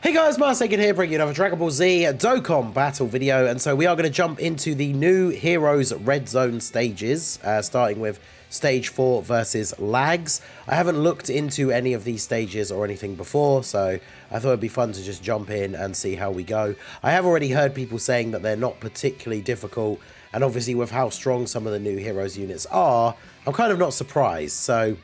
Hey guys, Marsegan here, bringing you another Dragon Ball Z Dokkan battle video, and so we are going to jump into the new Heroes Red Zone stages, starting with Stage 4 versus LAGSS. I haven't looked into any of these stages or anything before, so I thought it'd be fun to just jump in and see how we go. I have already heard people saying that they're not particularly difficult, and obviously with how strong some of the new Heroes units are, I'm kind of not surprised, so...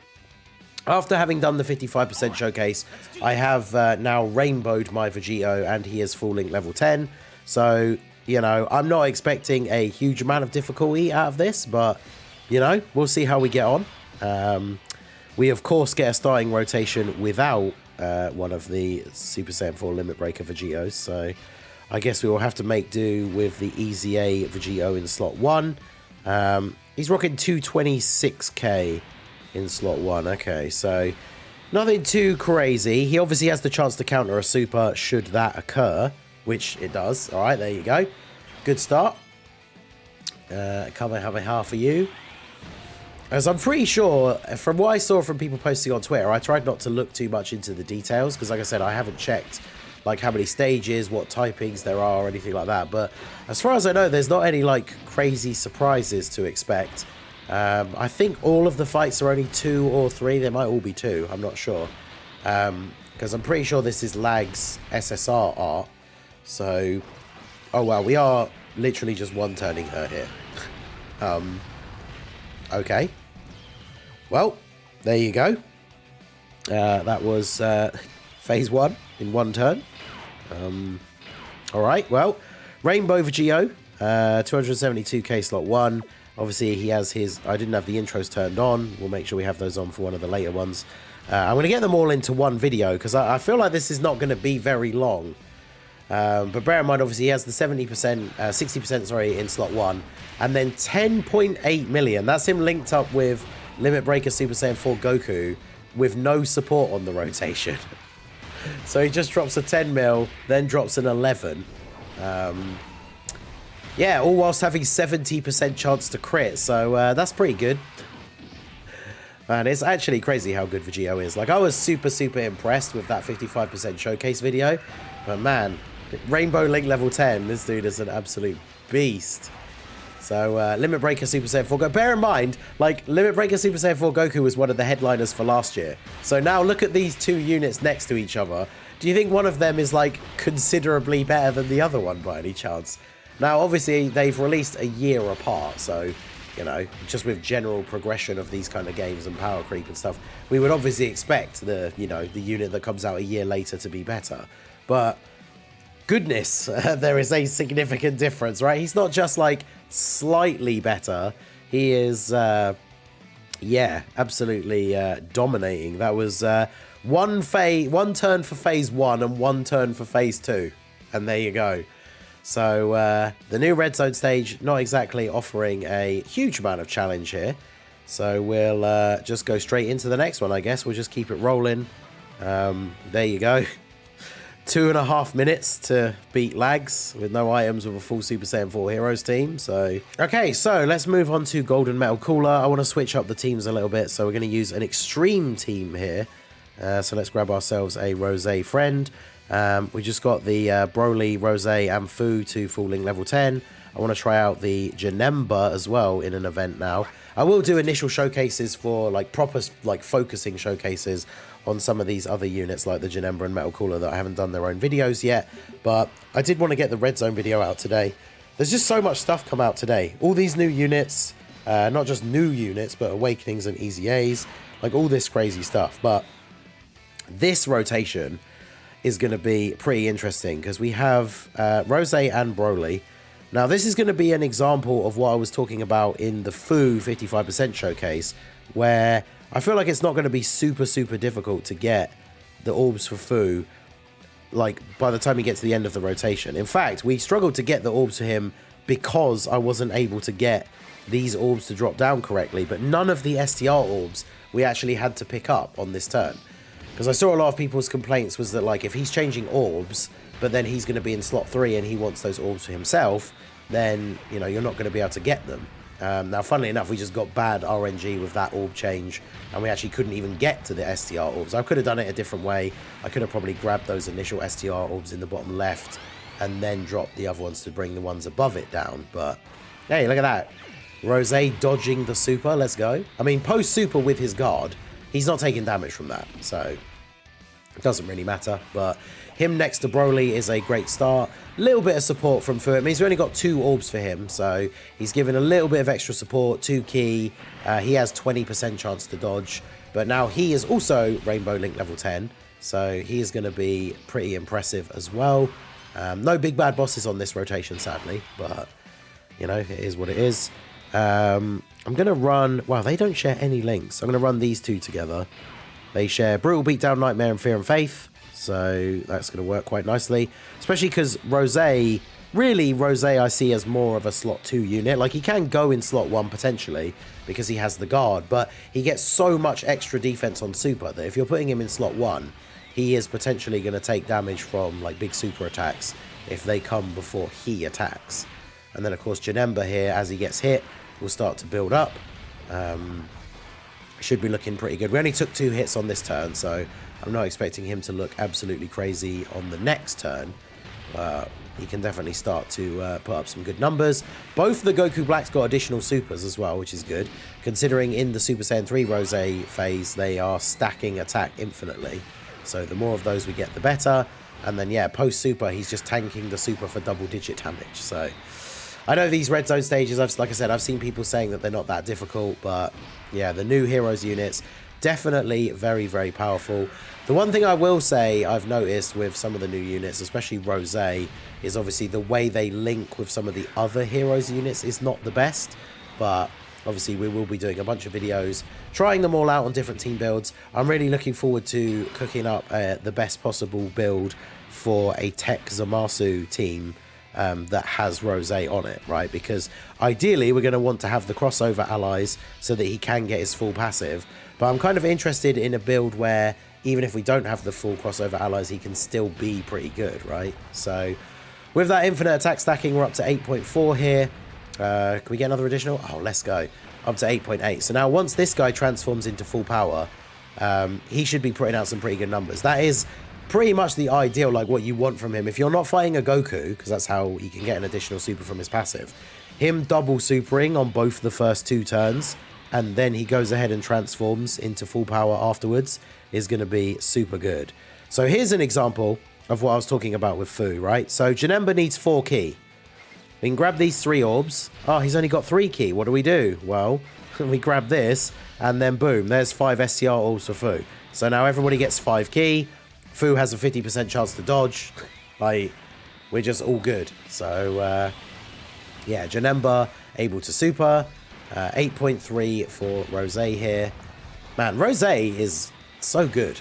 After having done the 55% showcase, I have now rainbowed my Vegito, and he is full link level 10. So, you know, I'm not expecting a huge amount of difficulty out of this, but, you know, we'll see how we get on. We, of course, get a starting rotation without one of the Super Saiyan 4 Limit Breaker Vegitos. So, I guess we will have to make do with the Easy A Vegito in slot 1. He's rocking 226k. In slot 1, okay, so nothing too crazy. He obviously has the chance to counter a super should that occur, which it does. All right, there you go. Good start. Can't have a half for you. As I'm pretty sure, from what I saw from people posting on Twitter, I tried not to look too much into the details, because like I said, I haven't checked like how many stages, what typings there are, or anything like that. But as far as I know, there's not any like crazy surprises to expect. I think all of the fights are only 2 or 3. They might all be 2. I'm not sure. Because I'm pretty sure this is LAGSS SSR art. So, oh wow, we are literally just one-turning her here. Okay. Well, there you go. That was phase 1 in one turn. Alright, well, Rainbow Vegito, 272k slot 1. Obviously, he has his... I didn't have the intros turned on. We'll make sure we have those on for one of the later ones. I'm going to get them all into one video, because I feel like this is not going to be very long. But bear in mind, obviously, he has the 70%, 60%, sorry, in slot 1. And then 10.8 million. That's him linked up with Limit Breaker Super Saiyan 4 Goku with no support on the rotation. So he just drops a 10 mil, then drops an 11. Yeah, all whilst having 70% chance to crit, so that's pretty good. Man, it's actually crazy how good Vegito is. Like, I was super impressed with that 55% showcase video, but man, Rainbow Link level 10, this dude is an absolute beast. So, Limit Breaker Super Saiyan 4 Goku. Bear in mind, like, Limit Breaker Super Saiyan 4 Goku was one of the headliners for last year. So now look at these two units next to each other. Do you think one of them is, like, considerably better than the other one by any chance? Now, obviously, they've released a year apart, so, you know, just with general progression of these kind of games and power creep and stuff, we would obviously expect the, you know, the unit that comes out a year later to be better. But, goodness, there is a significant difference, right? He's not just, like, slightly better. He is, yeah, absolutely dominating. That was one turn for phase 1 and 1 turn for phase 2. And there you go. So, the new Red Zone stage, not exactly offering a huge amount of challenge here. So, we'll just go straight into the next one, I guess. We'll just keep it rolling. There you go. 2.5 minutes to beat LAGSS with no items with a full Super Saiyan 4 Heroes team. So, okay, so let's move on to Golden Metal Cooler. I want to switch up the teams a little bit. So, we're going to use an extreme team here. So, let's grab ourselves a Rosé friend. We just got the Broly, Rosé, and Fu to full link level 10. I want to try out the Janemba as well in an event now. I will do initial showcases for like proper like focusing showcases on some of these other units like the Janemba and Metal Cooler that I haven't done their own videos yet. But I did want to get the Red Zone video out today. There's just so much stuff come out today. All these new units, not just new units, but Awakenings and Easy A's, like all this crazy stuff. But this rotation is going to be pretty interesting because we have Rosé and Broly. Now, this is going to be an example of what I was talking about in the Fu 55% showcase, where I feel like it's not going to be super difficult to get the orbs for Fu, like, by the time you get to the end of the rotation. In fact, we struggled to get the orbs for him because I wasn't able to get these orbs to drop down correctly, but none of the STR orbs we actually had to pick up on this turn. Because I saw a lot of people's complaints was that, like, if he's changing orbs, but then he's going to be in slot 3 and he wants those orbs for himself, then, you know, you're not going to be able to get them. Now, funnily enough, we just got bad RNG with that orb change, and we actually couldn't even get to the STR orbs. I could have done it a different way. I could have probably grabbed those initial STR orbs in the bottom left and then dropped the other ones to bring the ones above it down. But, hey, look at that. Rose dodging the super. Let's go. I mean, post-super with his guard, he's not taking damage from that, so it doesn't really matter. But him next to Broly is a great start. A little bit of support from Fu. It means we only got 2 orbs for him, so he's given a little bit of extra support, 2 key. He has 20% chance to dodge, but now he is also Rainbow Link level 10, so he is going to be pretty impressive as well. No big bad bosses on this rotation, sadly, but, you know, it is what it is. I'm going to run... Wow, they don't share any links. I'm going to run these 2 together. They share Brutal Beatdown, Nightmare, and Fear and Faith. So that's going to work quite nicely. Especially because Rose... Really, Rose I see as more of a slot 2 unit. Like, he can go in slot 1 potentially because he has the guard. But he gets so much extra defense on super that if you're putting him in slot 1, he is potentially going to take damage from, like, big super attacks if they come before he attacks. And then, of course, Janemba here, as he gets hit, will start to build up. Should be looking pretty good. We only took 2 hits on this turn, so I'm not expecting him to look absolutely crazy on the next turn. He can definitely start to put up some good numbers. Both the Goku Blacks got additional supers as well, which is good. Considering in the Super Saiyan 3 Rose phase, they are stacking attack infinitely. So the more of those we get, the better. And then, yeah, post-super, he's just tanking the super for double-digit damage. So I know these red zone stages, like I said, I've seen people saying that they're not that difficult. But, yeah, the new Heroes units, definitely very, very powerful. The one thing I will say I've noticed with some of the new units, especially Rose, is obviously the way they link with some of the other Heroes units is not the best. But obviously we will be doing a bunch of videos, trying them all out on different team builds. I'm really looking forward to cooking up the best possible build for a Tech Zamasu team that has Rose on it, right? Because ideally we're going to want to have the crossover allies so that he can get his full passive. But I'm kind of interested in a build where even if we don't have the full crossover allies, he can still be pretty good, right? So with that infinite attack stacking, we're up to 8.4 here. Can we get another additional? Oh, let's go. Up to 8.8. So now once this guy transforms into full power, he should be putting out some pretty good numbers. That is pretty much the ideal, like what you want from him. If you're not fighting a Goku, because that's how he can get an additional super from his passive, him double supering on both the first 2 turns, and then he goes ahead and transforms into full power afterwards, is going to be super good. So here's an example of what I was talking about with Fu, right? So Janemba needs 4 key. We can grab these 3 orbs. Oh, he's only got 3 key. What do we do? Well, we grab this, and then boom, there's 5 STR orbs for Fu. So now everybody gets 5 key. Fu has a 50% chance to dodge. Like, we're just all good. So, yeah, Janemba able to super. 8.3 for Rose here. Man, Rose is so good.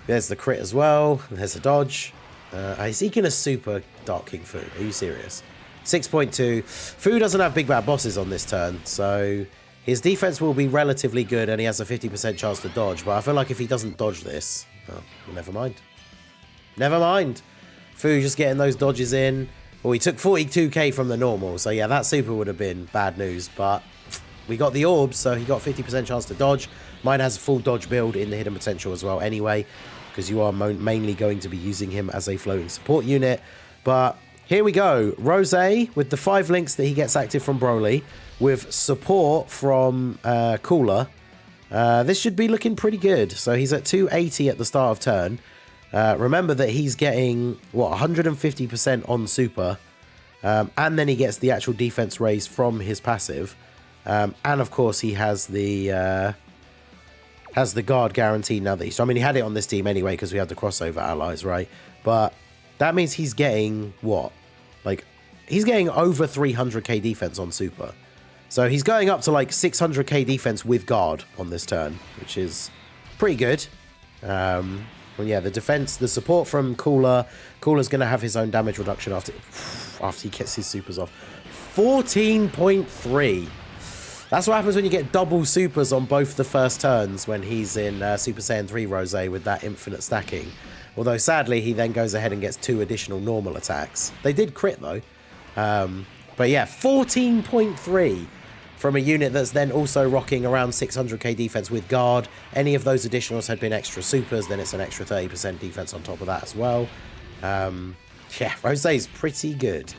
There's the crit as well. There's a dodge. Is he going to super Dark King Fu? Are you serious? 6.2. Fu doesn't have big bad bosses on this turn, so his defense will be relatively good, and he has a 50% chance to dodge. But I feel like if he doesn't dodge this, well, never mind. Never mind. Fu just getting those dodges in. Well, he took 42k from the normal, so yeah, that super would have been bad news. But we got the orbs, so he got 50% chance to dodge. Mine has a full dodge build in the hidden potential as well anyway, because you are mainly going to be using him as a floating support unit. But here we go. Rose with the 5 links that he gets active from Broly, with support from Cooler. This should be looking pretty good. So he's at 280 at the start of turn. Remember that he's getting, what, 150% on super. And then he gets the actual defense raise from his passive. And of course he has the guard guaranteed now that he's... I mean, he had it on this team anyway because we had the crossover allies, right? But that means he's getting, what? Like, he's getting over 300k defense on super. So he's going up to like 600k defense with guard on this turn, which is pretty good. Well, yeah, the defense, the support from Cooler. Cooler's going to have his own damage reduction after he gets his supers off. 14.3. That's what happens when you get double supers on both the first turns when he's in Super Saiyan 3 Rose with that infinite stacking. Although, sadly, he then goes ahead and gets 2 additional normal attacks. They did crit, though. But yeah, 14.3 from a unit that's then also rocking around 600k defense with guard. Any of those additionals had been extra supers, then it's an extra 30% defense on top of that as well. Yeah, Rosé's pretty good.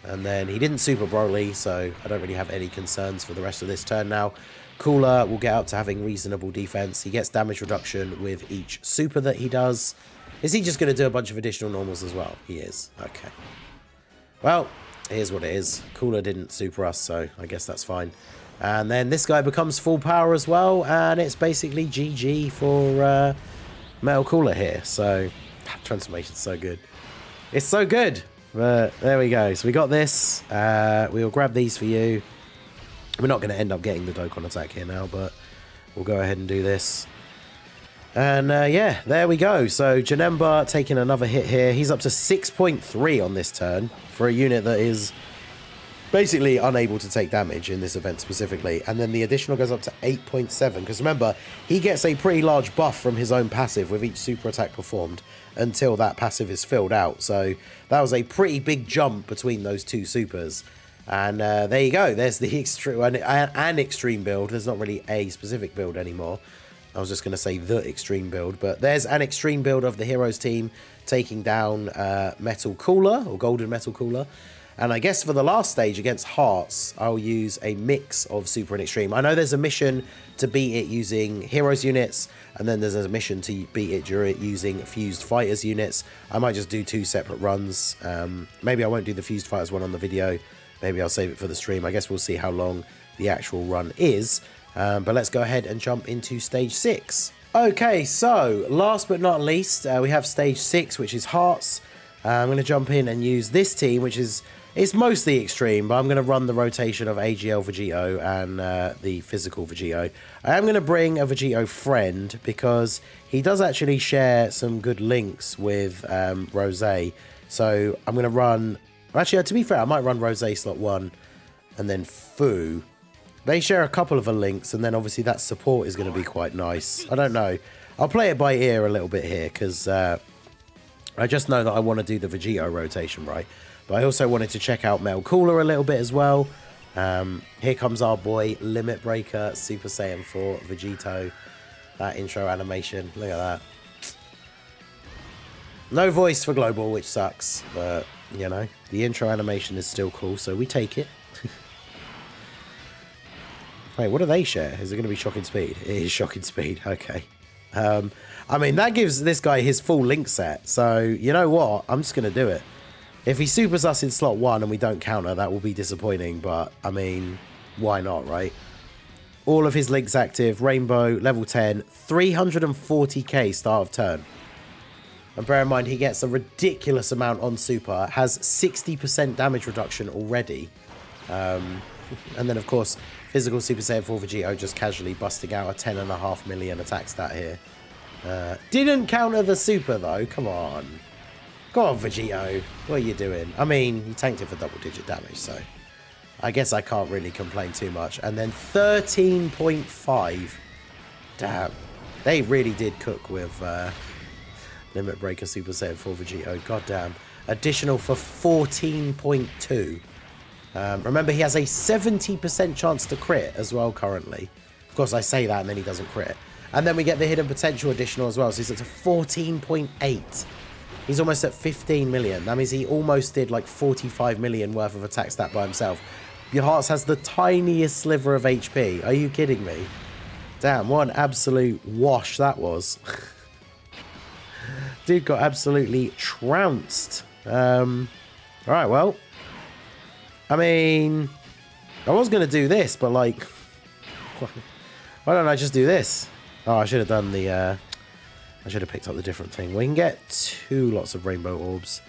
And then he didn't super Broly, so I don't really have any concerns for the rest of this turn now. Cooler will get up to having reasonable defense. He gets damage reduction with each super that he does. Is he just going to do a bunch of additional normals as well? He is. Okay. Well, here's what it is. Cooler didn't super us, so I guess that's fine. And then this guy becomes full power as well, and it's basically GG for Metal Cooler here. So, transformation's so good. It's so good. But there we go. So we got this. We'll grab these for you. We're not going to end up getting the Dokkan attack here now, but we'll go ahead and do this. And yeah, there we go. So Janemba taking another hit here. He's up to 6.3 on this turn for a unit that is basically unable to take damage in this event specifically. And then the additional goes up to 8.7. Because remember, he gets a pretty large buff from his own passive with each super attack performed until that passive is filled out. So that was a pretty big jump between those two supers. And there you go. There's the extreme build. There's not really a specific build anymore. I was just going to say the extreme build, but there's an extreme build of the Heroes team taking down Metal Cooler, or Golden Metal Cooler. And I guess for the last stage against Hearts, I'll use a mix of Super and Extreme. I know there's a mission to beat it using Heroes units, and then there's a mission to beat it using Fused Fighters units. I might just do two separate runs. Maybe I won't do the Fused Fighters one on the video. Maybe I'll save it for the stream. I guess we'll see how long the actual run is. But let's go ahead and jump into stage 6. Okay, so last but not least, we have stage 6, which is Hearts. I'm going to jump in and use this team, which is it's mostly extreme, but I'm going to run the rotation of AGL Vegito and the physical Vegito. I am going to bring a Vegito friend because he does actually share some good links with Rosé. So I'm going to run... Actually, to be fair, I might run Rosé slot 1 and then Fu. They share a couple of links, and then obviously that support is going to be quite nice. I don't know. I'll play it by ear a little bit here because I just know that I want to do the Vegito rotation, right? But I also wanted to check out Metal Cooler a little bit as well. Here comes our boy, Limit Breaker, Super Saiyan 4, Vegito. That intro animation, look at that. No voice for Global, which sucks, but, you know, the intro animation is still cool, so we take it. Wait, what do they share? Is it going to be Shocking Speed? It is Shocking Speed, okay. I mean, that gives this guy his full link set, so you know what? I'm just going to do it. If he supers us in slot 1 and we don't counter, that will be disappointing, but, I mean, why not, right? All of his links active, Rainbow, level 10, 340k start of turn. And bear in mind, he gets a ridiculous amount on super, has 60% damage reduction already. And then, of course, physical Super Saiyan 4 Vegito just casually busting out a 10.5 million attack stat here. Didn't counter the super, though. Come on. Go on, Vegito. What are you doing? I mean, he tanked it for double-digit damage, so I guess I can't really complain too much. And then 13.5. Damn. They really did cook with Limit Breaker Super Saiyan 4 Vegito. God damn. Additional for 14.2. Remember, he has a 70% chance to crit as well currently. Of course, I say that and then he doesn't crit. And then we get the hidden potential additional as well. So he's at 14.8. He's almost at 15 million. That means he almost did like 45 million worth of attack stat by himself. Your Hearts has the tiniest sliver of HP. Are you kidding me? Damn, what an absolute wash that was. Dude got absolutely trounced. Alright, well. I mean, I was going to do this, but like, why don't I just do this? Oh, I should have done the, I should have picked up the different thing. We can get 2 lots of rainbow orbs.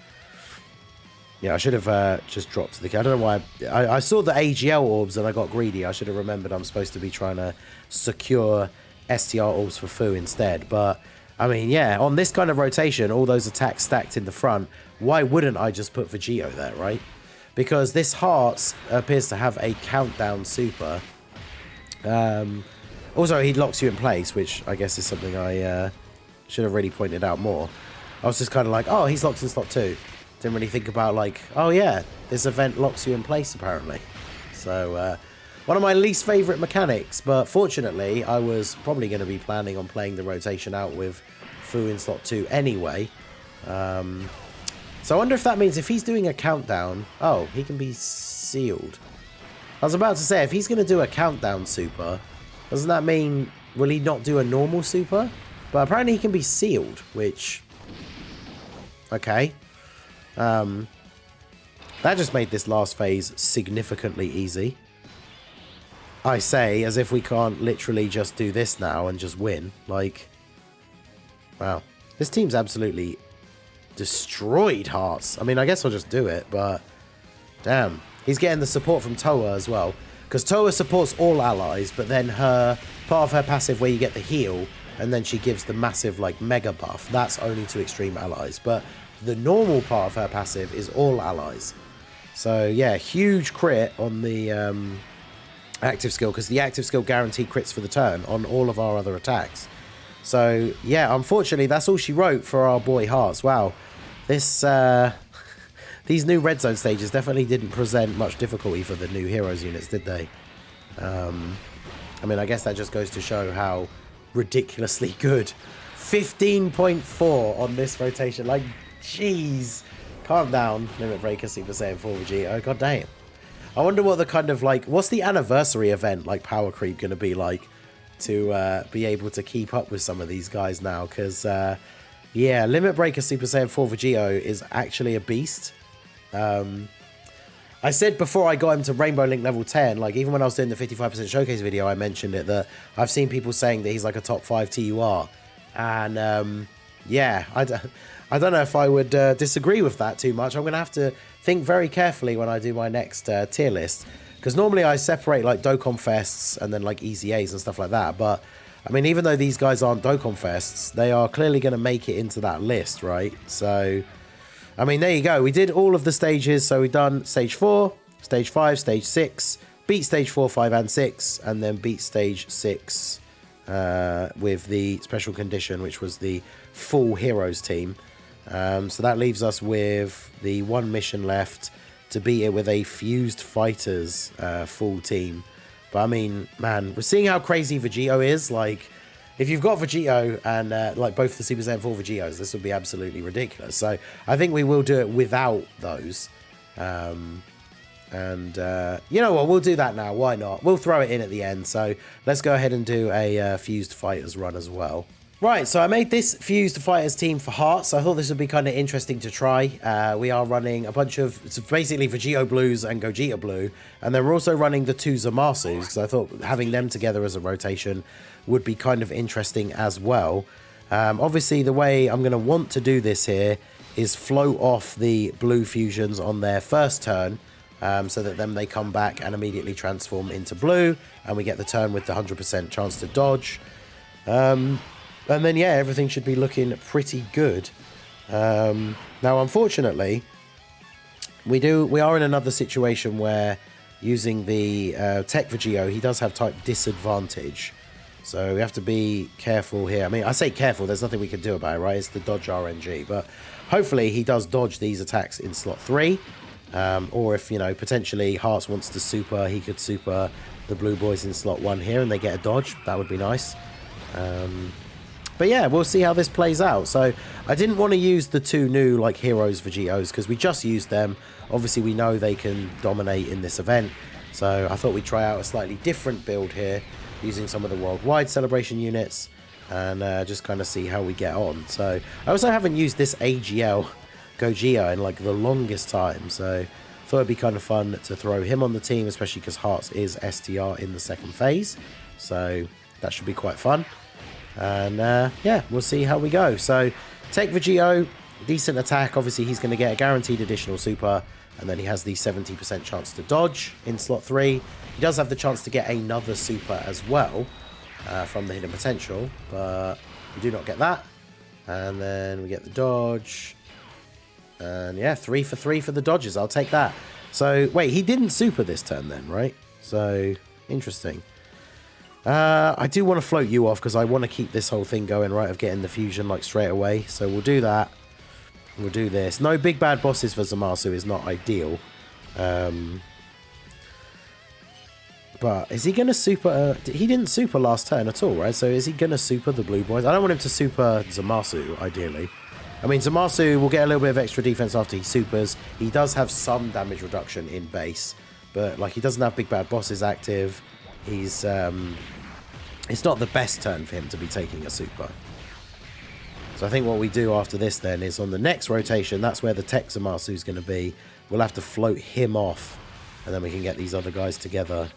Yeah, I should have just dropped the... I don't know why... I saw the AGL orbs and I got greedy. I should have remembered I'm supposed to be trying to secure STR orbs for Fu instead. But, I mean, yeah, on this kind of rotation, all those attacks stacked in the front, why wouldn't I just put Vegito there, right? Because this Hearts appears to have a countdown super. Also, he locks you in place, which I guess is something I should have really pointed out more. I was just kind of like, oh, he's locked in slot 2. Didn't really think about like, oh yeah, this event locks you in place apparently. So one of my least favorite mechanics, but fortunately I was probably going to be planning on playing the rotation out with Fu in slot 2 anyway. So I wonder if that means if he's doing a countdown, oh, he can be sealed. I was about to say, if he's going to do a countdown super, doesn't that mean, will he not do a normal super? But apparently he can be sealed, which, okay. That just made this last phase significantly easy. I say, as if we can't literally just do this now and just win. Like, wow. This team's absolutely destroyed Hearts. I mean, I guess I'll just do it, but damn. He's getting the support from Toa as well. Because Toa supports all allies, but then her part of her passive where you get the heal, and then she gives the massive, like, mega buff. That's only to extreme allies. But the normal part of her passive is all allies. So, yeah, huge crit on the active skill, because the active skill guaranteed crits for the turn on all of our other attacks. So, yeah, unfortunately, that's all she wrote for our boy Hearts. Wow. This, these new red zone stages definitely didn't present much difficulty for the new heroes units, did they? I mean, I guess that just goes to show how ridiculously good. 15.4 on this rotation. Like, jeez. Calm down, Limit Breaker, Super Saiyan 4 Vegeta. God damn. I wonder what the kind of, like, what's the anniversary event, like, power creep going to be like to be able to keep up with some of these guys now? Because, yeah, Limit Breaker Super Saiyan 4 Vegeta is actually a beast. I said before I got him to Rainbow Link level 10, like, even when I was doing the 55% showcase video, I mentioned it, that I've seen people saying that he's like a top 5 TUR. And, yeah, I don't know if I would disagree with that too much. I'm going to have to think very carefully when I do my next tier list. Because normally I separate, like, Dokkan Fests and then, like, Easy A's and stuff like that. But, I mean, even though these guys aren't Dokkan Fests, they are clearly going to make it into that list, right? So, I mean, there you go. We did all of the stages. So we've done stage 4, stage 5, stage 6, beat stage 4, 5, and 6, and then beat stage 6 with the special condition, which was the full heroes team. So that leaves us with the one mission left to beat it with a fused fighters full team. But I mean, man, we're seeing how crazy Vegito is. Like, if you've got Vegito and like both the Super Saiyan 4 Vegitos, this would be absolutely ridiculous. So I think we will do it without those. You know what? We'll do that now. Why not? We'll throw it in at the end. So let's go ahead and do a fused fighters run as well. Right, so I made this fused fighters team for Hearts. I thought this would be kind of interesting to try. We are running a bunch of, it's basically Vegito Blues and Gogeta Blue, and then we're also running the two Zamasus, because I thought having them together as a rotation would be kind of interesting as well. Obviously, the way I'm going to want to do this here is float off the blue fusions on their first turn, so that then they come back and immediately transform into blue, and we get the turn with the 100% chance to dodge. And then, yeah, everything should be looking pretty good. Now, unfortunately, we are in another situation where using the Tech Vegito, he does have type disadvantage. So we have to be careful here. I mean, I say careful, there's nothing we can do about it, right? It's the dodge RNG. But hopefully he does dodge these attacks in slot 3. Or if, you know, potentially Hearts wants to super, he could super the blue boys in slot 1 here and they get a dodge. That would be nice. But yeah, we'll see how this plays out. So I didn't want to use the two new like heroes Vegitos because we just used them. Obviously, we know they can dominate in this event. So I thought we'd try out a slightly different build here using some of the worldwide celebration units and just kind of see how we get on. So I also haven't used this AGL Gogeta in like the longest time. So I thought it'd be kind of fun to throw him on the team, especially because Hearts is STR in the second phase. So that should be quite fun. And yeah, we'll see how we go. So take Vegito, decent attack. Obviously, he's going to get a guaranteed additional super. And then he has the 70% chance to dodge in slot 3. He does have the chance to get another super as well from the hidden potential. But we do not get that. And then we get the dodge. And yeah, 3 for 3 for the dodges. I'll take that. So wait, he didn't super this turn then, right? So interesting. I do want to float you off because I want to keep this whole thing going, right, of getting the fusion like straight away. So we'll do that. We'll do this. No big bad bosses for Zamasu is not ideal. But is he going to super... he didn't super last turn at all, right? So is he going to super the blue boys? I don't want him to super Zamasu, ideally. I mean, Zamasu will get a little bit of extra defense after he supers. He does have some damage reduction in base. But, like, he doesn't have big bad bosses active. He's... it's not the best turn for him to be taking a super. So I think what we do after this, then, is on the next rotation, that's where the tech Zamasu is going to be. We'll have to float him off. And then we can get these other guys together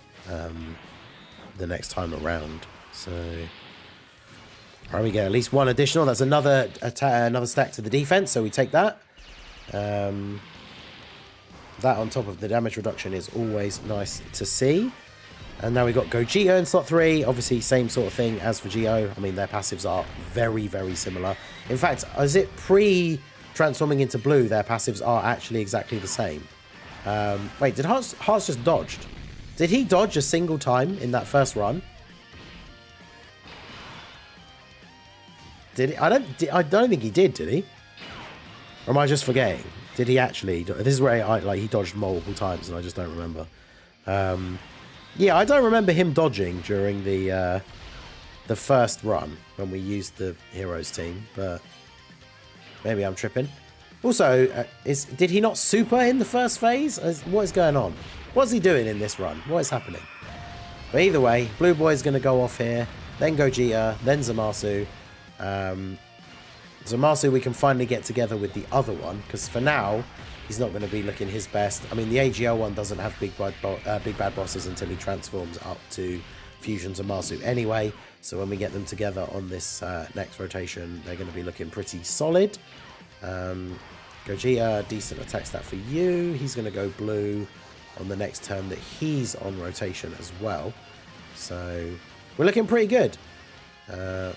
the next time around. So, all right, we get at least one additional. That's another stack to the defense. So we take that. That on top of the damage reduction is always nice to see. And now we've got Gogeta in slot 3. Obviously, same sort of thing as for Geo. I mean, their passives are very, very similar. In fact, as it pre-transforming into blue, their passives are actually exactly the same. Wait, did Hearts just dodged? Did he dodge a single time in that first run? Did he? I don't think he did he? Or am I just forgetting? Did he actually? This is where he dodged multiple times and I just don't remember. Yeah, I don't remember him dodging during the first run when we used the Heroes team, but maybe I'm tripping. Also, did he not super in the first phase? What is going on? What's he doing in this run? What is happening? But either way, Blue Boy's going to go off here, then Gogeta, then Zamasu. Zamasu we can finally get together with the other one, because for now, he's not going to be looking his best. I mean, the AGL one doesn't have big bad bosses until he transforms up to Fusion Zamasu anyway. So when we get them together on this next rotation, they're going to be looking pretty solid. Gogeta, decent attack stat for you. He's going to go blue on the next turn that he's on rotation as well. So we're looking pretty good.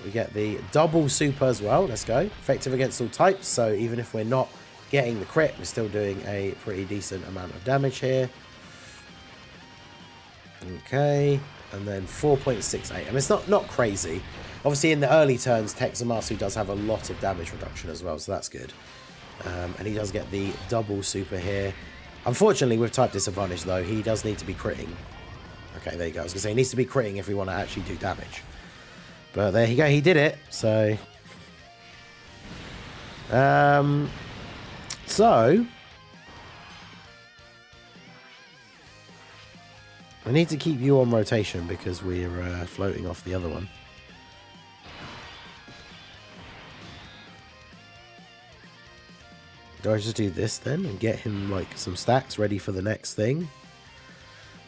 We get the double super as well. Let's go. Effective against all types. So even if we're not getting the crit, we're still doing a pretty decent amount of damage here. Okay. And then 4.68. I mean, it's not crazy. Obviously, in the early turns, Tech Zamasu does have a lot of damage reduction as well, so that's good. And he does get the double super here. Unfortunately, with type disadvantage, though, he does need to be critting. Okay, there you go. I was going to say, he needs to be critting if we want to actually do damage. But there you go. He did it. So... I need to keep you on rotation because we're floating off the other one. Do I just do this then and get him like some stacks ready for the next thing?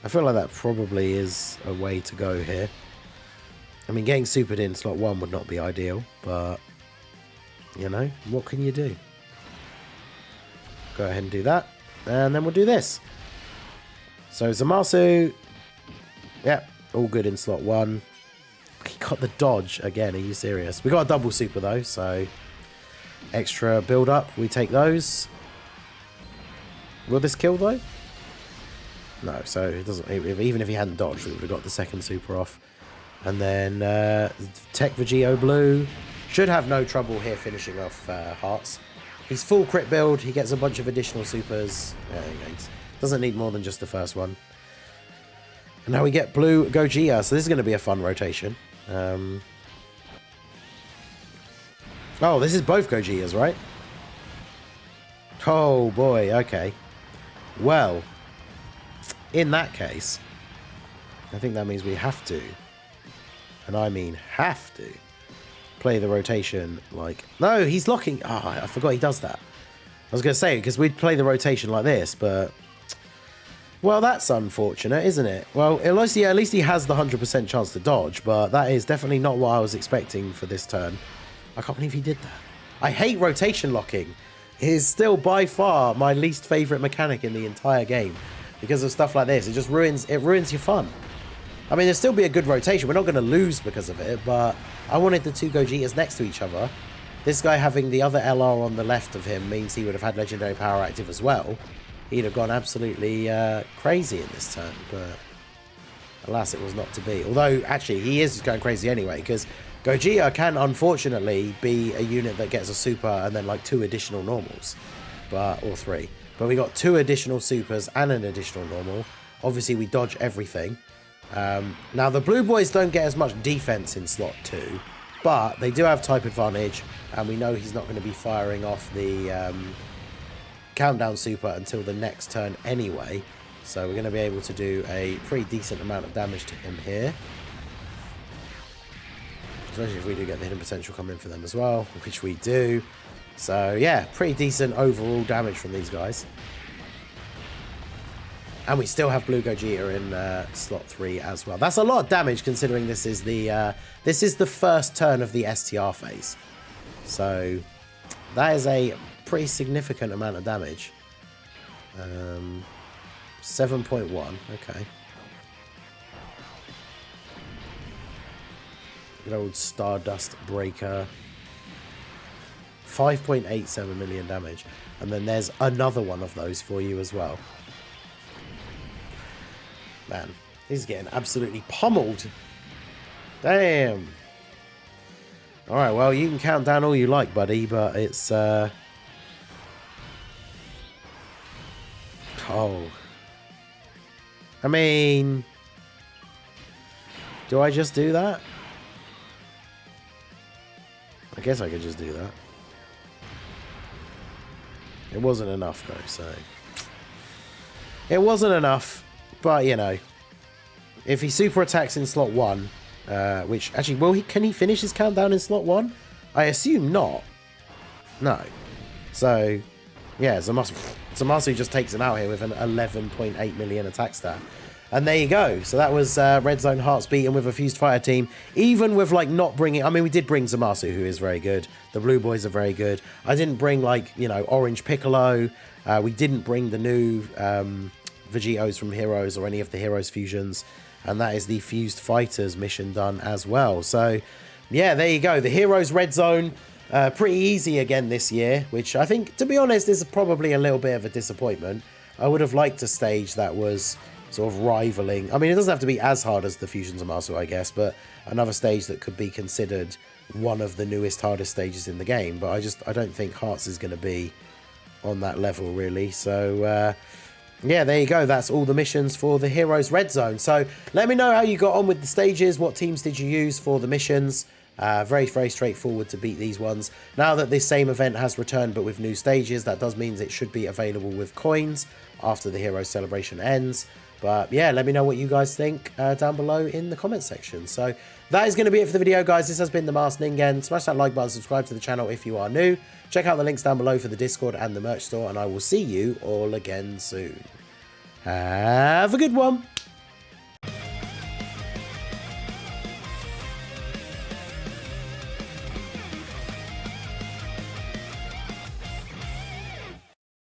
I feel like that probably is a way to go here. I mean, getting supered in slot 1 would not be ideal, but you know, what can you do? Go ahead and do that, and then we'll do this. So Zamasu, yeah, all good in slot 1. He got the dodge again. Are you serious? We got a double super though, so extra build up. We take those. Will this kill though? No, so it doesn't. Even if he hadn't dodged, we would have got the second super off. And then Tech Vegeo Blue should have no trouble here finishing off Hearts. He's full crit build. He gets a bunch of additional supers. Doesn't need more than just the first one. And now we get Blue Gogeta. So this is going to be a fun rotation. Oh, this is both Gogetas, right? Oh boy, okay. Well, in that case, I think that means we have to, and I mean have to, play the rotation like... No, he's locking... Oh, I forgot he does that. I was going to say, because we'd play the rotation like this, but... Well, that's unfortunate, isn't it? Well, at least he has the 100% chance to dodge, but that is definitely not what I was expecting for this turn. I can't believe he did that. I hate rotation locking. It is still by far my least favourite mechanic in the entire game. Because of stuff like this. It just ruins your fun. I mean, there'll still be a good rotation. We're not going to lose because of it, but I wanted the two Gogetas next to each other. This guy having the other LR on the left of him means he would have had Legendary Power active as well. He'd have gone absolutely crazy in this turn, but alas, it was not to be. Although, actually, he is going crazy anyway, because Gogeta can unfortunately be a unit that gets a super and then like 2 additional normals, or 3. But we got 2 additional supers and an additional normal. Obviously, we dodge everything. Now, the blue boys don't get as much defense in slot 2, but they do have type advantage, and we know he's not going to be firing off the countdown super until the next turn anyway. So we're going to be able to do a pretty decent amount of damage to him here. Especially if we do get the hidden potential come in for them as well, which we do. So yeah, pretty decent overall damage from these guys. And we still have Blue Gogeta in slot 3 as well. That's a lot of damage considering this is the first turn of the STR phase. So that is a pretty significant amount of damage. 7.1, okay. Good old Stardust Breaker. 5.87 million damage. And then there's another one of those for you as well. Man, he's getting absolutely pummeled. Damn. Alright, well, you can count down all you like, buddy, but it's... Oh. I mean... Do I just do that? I guess I could just do that. It wasn't enough, though, so... It wasn't enough. But, you know, if he super attacks in slot 1, which, actually, can he finish his countdown in slot 1? I assume not. No. So, yeah, Zamasu just takes him out here with an 11.8 million attack stat. And there you go. So that was Red Zone Hearts beaten with a Fused Fire team. Even with, like, not bringing... I mean, we did bring Zamasu, who is very good. The Blue Boys are very good. I didn't bring, like, you know, Orange Piccolo. We didn't bring the new... Vegetos from Heroes or any of the Heroes fusions, and that is the Fused Fighters mission done as well. So yeah, there you go, the Heroes Red Zone, pretty easy again this year, which I think, to be honest, is probably a little bit of a disappointment. I would have liked a stage that was sort of rivaling, I mean, it doesn't have to be as hard as the Fusions of Zamasu, I guess, but another stage that could be considered one of the newest, hardest stages in the game. But I don't think Hearts is going to be on that level really. So yeah, there you go. That's all the missions for the Heroes Red Zone. So let me know how you got on with the stages. What teams did you use for the missions? Very, very straightforward to beat these ones. Now that this same event has returned, but with new stages, that does mean it should be available with coins after the Heroes Celebration ends. But yeah, let me know what you guys think down below in the comment section. So that is going to be it for the video, guys. This has been the Masked Ningen. Smash that like button, subscribe to the channel if you are new. Check out the links down below for the Discord and the merch store, and I will see you all again soon. Have a good one.